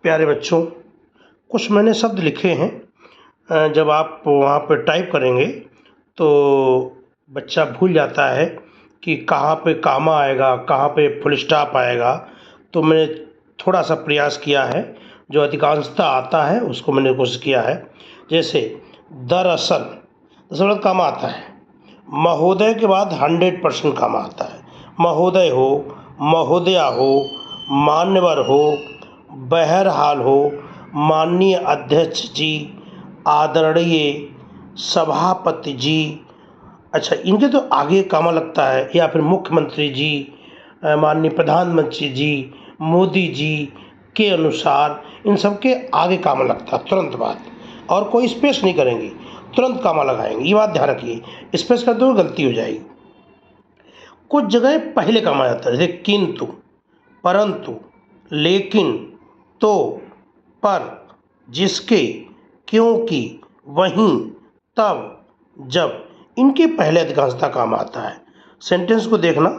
प्यारे बच्चों, कुछ मैंने शब्द लिखे हैं। जब आप वहाँ पे टाइप करेंगे तो बच्चा भूल जाता है कि कहाँ पे कामा आएगा, कहाँ पे फुल स्टॉप आएगा। तो मैंने थोड़ा सा प्रयास किया है, जो अधिकांशतः आता है उसको मैंने कोशिश किया है। जैसे दरअसल, दरअसल कामा आता है। महोदय के बाद 100% कामा आता है। महोदय हो, महोदया हो, मान्यवर हो, बहरहाल हो, माननीय अध्यक्ष जी, आदरणीय सभापति जी। अच्छा, इनके तो आगे कामा लगता है, या फिर मुख्यमंत्री जी, माननीय प्रधानमंत्री जी, मोदी जी के अनुसार, इन सब के आगे कामा लगता है तुरंत बाद। और कोई स्पेस नहीं करेंगे, तुरंत कामा लगाएंगे। ये बात ध्यान रखिए, स्पेस करते हुए गलती हो जाएगी। कुछ जगह पहले कामा जाता है, जैसे किंतु, परंतु, लेकिन, तो, पर, जिसके, क्योंकि, वहीं, तब, जब, इनके पहले अधिकांशतः काम आता है। सेंटेंस को देखना,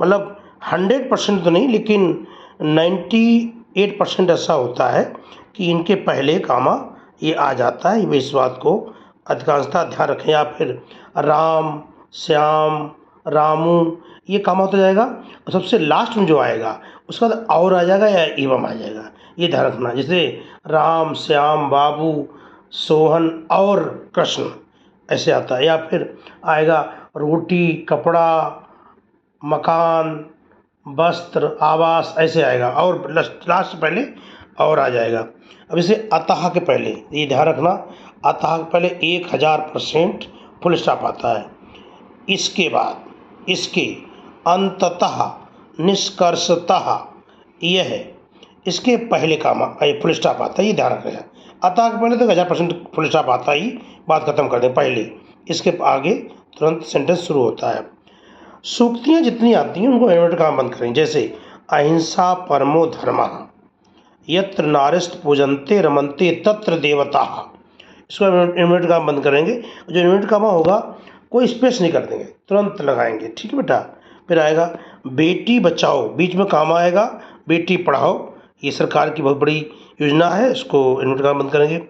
मतलब 100% तो नहीं, लेकिन 98% ऐसा होता है कि इनके पहले कामा ये आ जाता है। इस बात को अधिकांशतः ध्यान रखें। या फिर राम, श्याम, रामू, ये कामा होता जाएगा। और सबसे लास्ट में जो आएगा उसका बाद और आ जाएगा या एवं आ जाएगा, ये ध्यान रखना। जैसे राम, श्याम, बाबू, सोहन और कृष्ण, ऐसे आता है। या फिर आएगा रोटी, कपड़ा, मकान, वस्त्र, आवास, ऐसे आएगा। और लास्ट पहले और आ जाएगा। अब इसे अतः के पहले, ये ध्यान रखना, अतः के पहले 1000% फुल स्टॉप आता है। इसके बाद, इसके, अंततः, निष्कर्षतः, यह, इसके पहले कामा फुल स्टॉप आता है, ये ध्यान रखना। अतः के पहले तो 1000% फुल स्टॉप आता ही, बात खत्म कर दें पहले, इसके आगे तुरंत सेंटेंस शुरू होता है। सूक्तियाँ जितनी आती हैं उनको इन्वर्ट काम बंद करें। जैसे अहिंसा परमो धर्मः, यत्र नार्यस्तु पूजन्ते रमन्ते तत्र देवताः, इसको इन्वर्ट काम बंद करेंगे। जो इन्वर्ट कामा होगा कोई स्पेस नहीं कर देंगे, तुरंत लगाएंगे। ठीक है बेटा। फिर आएगा बेटी बचाओ, बीच में काम आएगा बेटी पढ़ाओ, ये सरकार की बहुत बड़ी योजना है, इसको इन्वर्ट काम बंद करेंगे।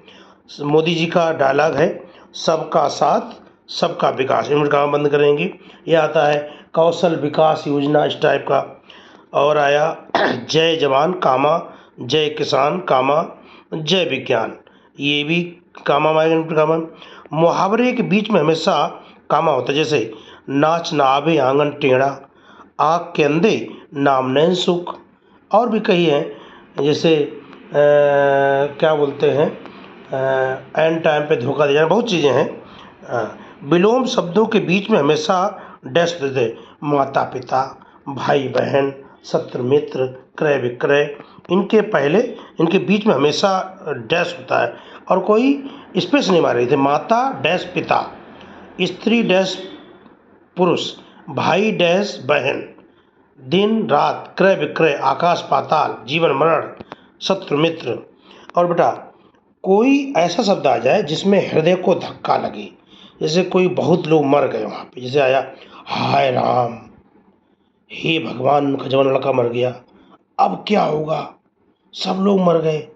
मोदी जी का डायलॉग है, सबका साथ सबका विकास, इन्वर्ट काम बंद करेंगे। ये आता है कौशल विकास योजना, इस टाइप का। और आया जय जवान कामा जय किसान कामा जय विज्ञान, ये भी कामा आएगा, कामा। मुहावरे के बीच में हमेशा कामा होता है। जैसे नाच ना आवे आंगन टेढ़ा, आग के अंधे नाम नैन सुख। और भी कई हैं, जैसे क्या बोलते हैं, एन टाइम पे धोखा दे जाना, बहुत चीज़ें हैं। विलोम शब्दों के बीच में हमेशा डैश देते, माता पिता, भाई बहन, शत्रु मित्र, क्रय विक्रय, इनके पहले, इनके बीच में हमेशा डैश होता है। और कोई स्पेस नहीं मारे थे। माता डैश पिता, स्त्री डैश पुरुष, भाई डैश बहन, दिन रात, क्रय विक्रय, आकाश पाताल, जीवन मरण, शत्रु मित्र। और बेटा कोई ऐसा शब्द आ जाए जिसमें हृदय को धक्का लगे, जैसे कोई बहुत लोग मर गए वहाँ पे, जैसे आया हाय राम, हे भगवान, उनका जवान लड़का मर गया, अब क्या होगा, सब लोग मर गए,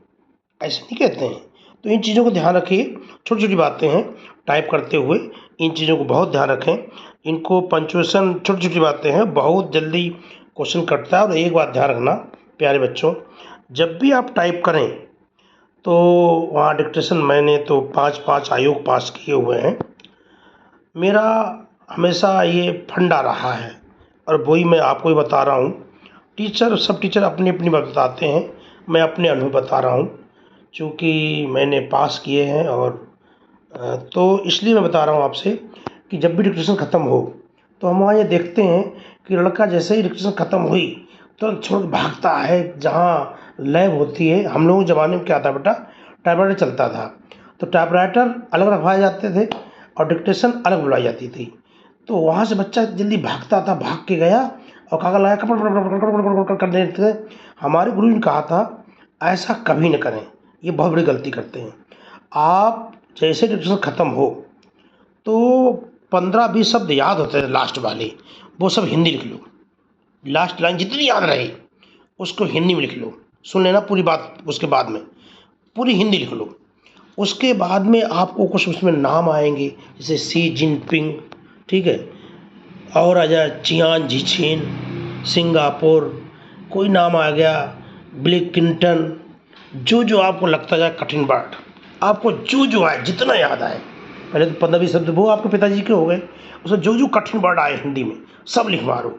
ऐसे नहीं कहते हैं। तो इन चीज़ों को ध्यान रखिए, छोटी छोटी बातें हैं, टाइप करते हुए इन चीज़ों को बहुत ध्यान रखें। इनको पंचुएशन, छोटी छोटी बातें हैं, बहुत जल्दी क्वेश्चन कटता है। और एक बात ध्यान रखना प्यारे बच्चों, जब भी आप टाइप करें तो वहाँ डिक्टेशन, मैंने तो 5 आयोग पास किए हुए हैं, मेरा हमेशा ये फंडा रहा है, और वही मैं आपको ही बता रहा हूँ। टीचर, सब टीचर अपनी अपनी बात बताते हैं, मैं अपने अनुभव बता रहा हूँ, चूँकि मैंने पास किए हैं। और तो इसलिए मैं बता रहा हूँ आपसे कि जब भी डिक्टेशन ख़त्म हो तो हम वहाँ ये देखते हैं कि लड़का जैसे ही डिक्टेशन ख़त्म हुई तुरंत छोड़ के भागता है जहाँ लैब होती है। हम लोगों के ज़माने में क्या था बेटा, टाइपराइटर चलता था, तो टाइपराइटर अलग रखवाए जाते थे और डिक्टेशन अलग बुलाई जाती थी। तो वहाँ से बच्चा जल्दी भागता था, भाग के गया और कागज लगाया, कपड़ कर देते थे। हमारे गुरु ने कहा था ऐसा कभी न करें, ये बहुत बड़ी गलती करते हैं। आप जैसे डिक्टेशन ख़त्म हो तो 15-20 शब्द याद होते थे लास्ट वाले, वो सब हिंदी लिख लो। लास्ट लाइन जितनी याद रहे उसको हिंदी में लिख लो। सुन लेना पूरी बात, उसके बाद में पूरी हिंदी लिख लो। उसके बाद में आपको कुछ उसमें नाम आएंगे, जैसे सी जिनपिंग, ठीक है, और आ जाए चियान जिछिन, सिंगापुर, कोई नाम आ गया, बिल क्लिंटन, जो आपको लगता जाए कठिन वर्ड, आपको जो आए, जितना याद आए। पहले तो 15-20 शब्द वो आपके पिताजी के हो गए, उसमें जो कठिन वर्ड आए हिंदी में सब लिख मारो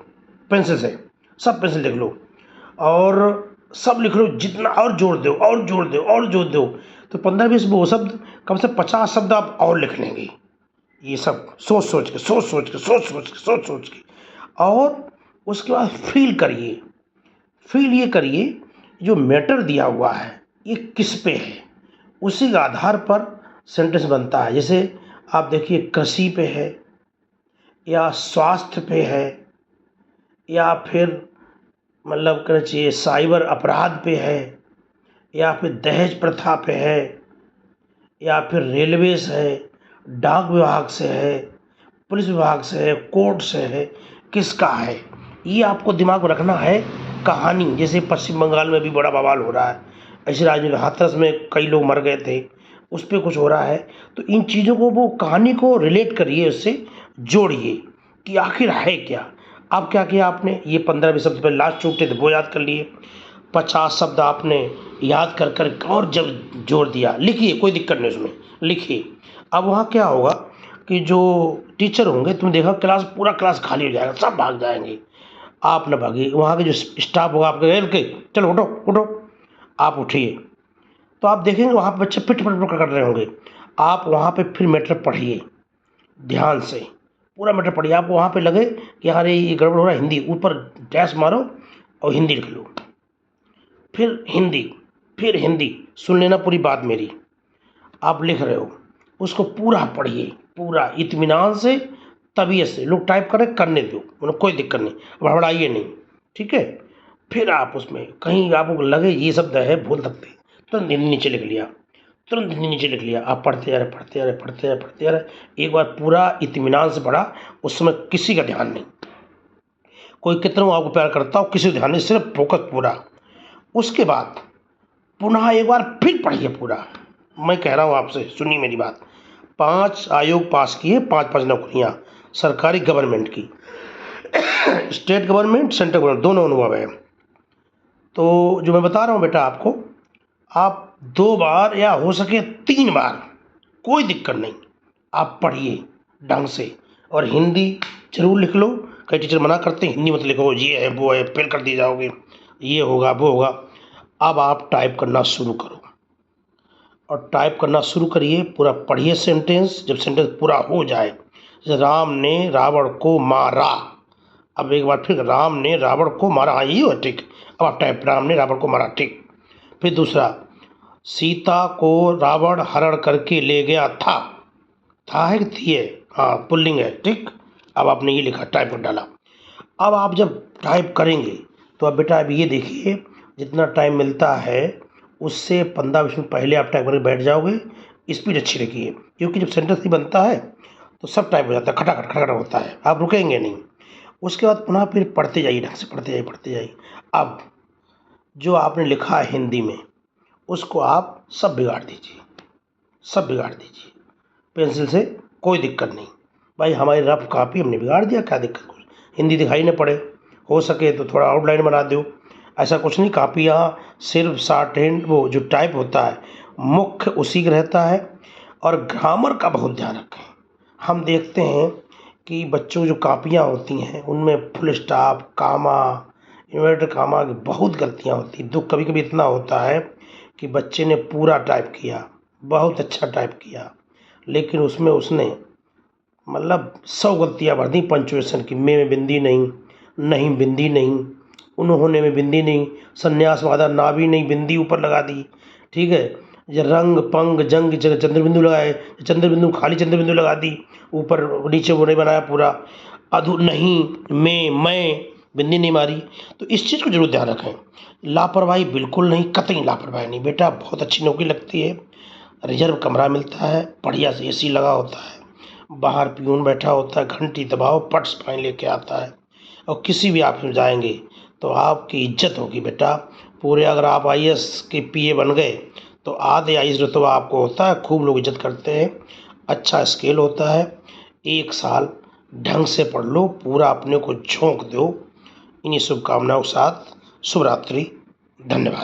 पेंसिल से, सब पेंसिल लिख लो और सब लिख लो, जितना और जोड़ दो और जोड़ दो और जोड़ दो, तो 15-20 वो शब्द, कम से 50 शब्द आप और लिख लेंगे। ये सब सोच सोच के, सोच सोच के, सोच सोच के, सोच सोच के, और उसके बाद फील ये करिए जो मैटर दिया हुआ है ये किस पे है, उसी के आधार पर सेंटेंस बनता है। जैसे आप देखिए कृषि पे है, या स्वास्थ्य पे है, या फिर मतलब कहना चाहिए साइबर अपराध पे है, या फिर दहेज प्रथा पे है, या फिर रेलवे से है, डाक विभाग से है, पुलिस विभाग से है, कोर्ट से है, किसका है, ये आपको दिमाग में रखना है। कहानी जैसे पश्चिम बंगाल में भी बड़ा बवाल हो रहा है, ऐसे राज्य हाथरस में कई लोग मर गए थे, उस पर कुछ हो रहा है, तो इन चीज़ों को, वो कहानी को रिलेट करिए, उससे जोड़िए कि आखिर है क्या। अब क्या किया आपने, ये 15-20 शब्द पहले लास्ट छूटे थे वो याद कर लिए, 50 शब्द आपने याद कर कर और जब जोड़ दिया, लिखिए, कोई दिक्कत नहीं उसमें, लिखिए। अब वहाँ क्या होगा कि जो टीचर होंगे, तुम देखा क्लास, पूरा क्लास खाली हो जाएगा, सब भाग जाएंगे, आप न भागिए, वहाँ के जो स्टाफ होगा आपके के चलो उठो उठो, आप उठिए, तो आप देखेंगे वहाँ पर बच्चे पिट पट कर रहे होंगे। आप वहाँ पे फिर मैटर पढ़िए ध्यान से, पूरा मैटर पढ़िए, आपको वहाँ पे लगे कि यार ये गड़बड़ हो रहा है, हिंदी ऊपर डैश मारो और हिंदी लिख लो, फिर हिंदी सुन लेना पूरी बात मेरी। आप लिख रहे हो उसको पूरा पढ़िए, पूरा इत्मीनान से, तबीयत से, लोग टाइप करें करने दो, मतलब कोई दिक्कत नहीं, घबराइए नहीं, ठीक है। फिर आप उसमें कहीं आपको लगे ये शब्द है भूल सकते, तुरंत हिंदी नीचे लिख लिया, तुरंत हिंदी नीचे लिख लिया, आप पढ़ते जा रहे, पढ़ते जा रहे, पढ़ते जा रहे, पढ़ते जा रहे, एक बार पूरा इत्मीनान से पढ़ा, उस समय किसी का ध्यान नहीं, कोई कितना आपको प्यार करता हो किसी को ध्यान नहीं, सिर्फ फोकस पूरा। उसके बाद पुनः एक बार फिर पढ़िए पूरा। मैं कह रहा हूँ आपसे, सुनिए मेरी बात, 5 आयोग पास किए, 5-5 नौकरियाँ सरकारी गवर्नमेंट की, स्टेट गवर्नमेंट सेंट्रल गवर्नमेंट दोनों अनुभव है। तो जो मैं बता रहा हूँ बेटा आपको, आप 2 बार या हो सके 3 बार, कोई दिक्कत नहीं, आप पढ़िए ढंग से, और हिंदी जरूर लिख लो। कई टीचर मना करते हैं हिंदी मत लिखो, ये है वो है, फेल कर दिए जाओगे, ये होगा वो होगा। अब आप टाइप करना शुरू करो, और टाइप करना शुरू करिए, पूरा पढ़िए सेंटेंस। जब सेंटेंस पूरा हो जाए, जैसे राम ने रावण को मारा, अब एक बार फिर राम ने रावण को मारा, हाँ ये हो ठीक, अब आप टाइप, राम ने रावण को मारा, ठीक। फिर दूसरा, सीता को रावण हरण करके ले गया था है कि थी है, हाँ पुल्लिंग है, ठीक। अब आपने ये लिखा, टाइप कर डाला। अब आप जब टाइप करेंगे तो अब बेटा अब ये देखिए, जितना टाइम मिलता है उससे 15-20 मिनट पहले आप टाइप करके बैठ जाओगे, स्पीड अच्छी रखिए, क्योंकि जब सेंटेंस ही बनता है तो सब टाइप हो जाता है, खटाखट खटाखट होता है, आप रुकेंगे नहीं। उसके बाद पुनः फिर पढ़ते जाइए ढंग से, पढ़ते जाइए पढ़ते जाइए। अब जो आपने लिखा है हिंदी में उसको आप सब बिगाड़ दीजिए, सब बिगाड़ दीजिए पेंसिल से, कोई दिक्कत नहीं भाई, हमारी रफ कॉपी हमने बिगाड़ दिया, क्या दिक्कत, कुछ हिंदी दिखाई न पड़े, हो सके तो थोड़ा आउटलाइन बना दो, ऐसा कुछ नहीं। कापियाँ सिर्फ शॉर्ट हैंड, वो जो टाइप होता है मुख्य उसी का रहता है, और ग्रामर का बहुत ध्यान रखें। हम देखते हैं कि बच्चों की जो कापियाँ होती हैं उनमें फुल स्टॉप, कामा, इन्वर्टेड कामा की बहुत गलतियाँ होती हैं। दुख कभी कभी इतना होता है कि बच्चे ने पूरा टाइप किया, बहुत अच्छा टाइप किया, लेकिन उसमें उसने मतलब 100 गलतियाँ भर दी पंचुएशन की, में बिंदी नहीं, नहीं बिंदी नहीं, उन्होंने में बिंदी नहीं, संन्यास वादा ना भी नहीं, बिंदी ऊपर लगा दी, ठीक है। ये रंग पंग जंग की जगह चंद्र बिंदु लगाए, चंद्र बिंदु खाली चंद्र बिंदु लगा दी, ऊपर नीचे वो नहीं बनाया पूरा, अधु नहीं, में, मैं बिंदी नहीं मारी। तो इस चीज़ को जरूर ध्यान रखें, लापरवाही बिल्कुल नहीं, कतई लापरवाही नहीं बेटा, बहुत अच्छी नौकरी लगती है, रिजर्व कमरा मिलता है, बढ़िया से एसी लगा होता है, बाहर पियून बैठा होता है, घंटी दबाओ पट्स फाइन लेके आता है, और किसी भी ऑफिस में जाएंगे तो आपकी इज्जत होगी बेटा, पूरे अगर आप आईएएस के पीए बन गए तो आधे आईएएस रुतबा आपको होता है, खूब लोग इज्जत करते हैं, अच्छा स्केल होता है। 1 साल ढंग से पढ़ लो, पूरा अपने को झोंक दो। इन्हीं शुभकामनाओं के साथ शुभ रात्रि। धन्यवाद।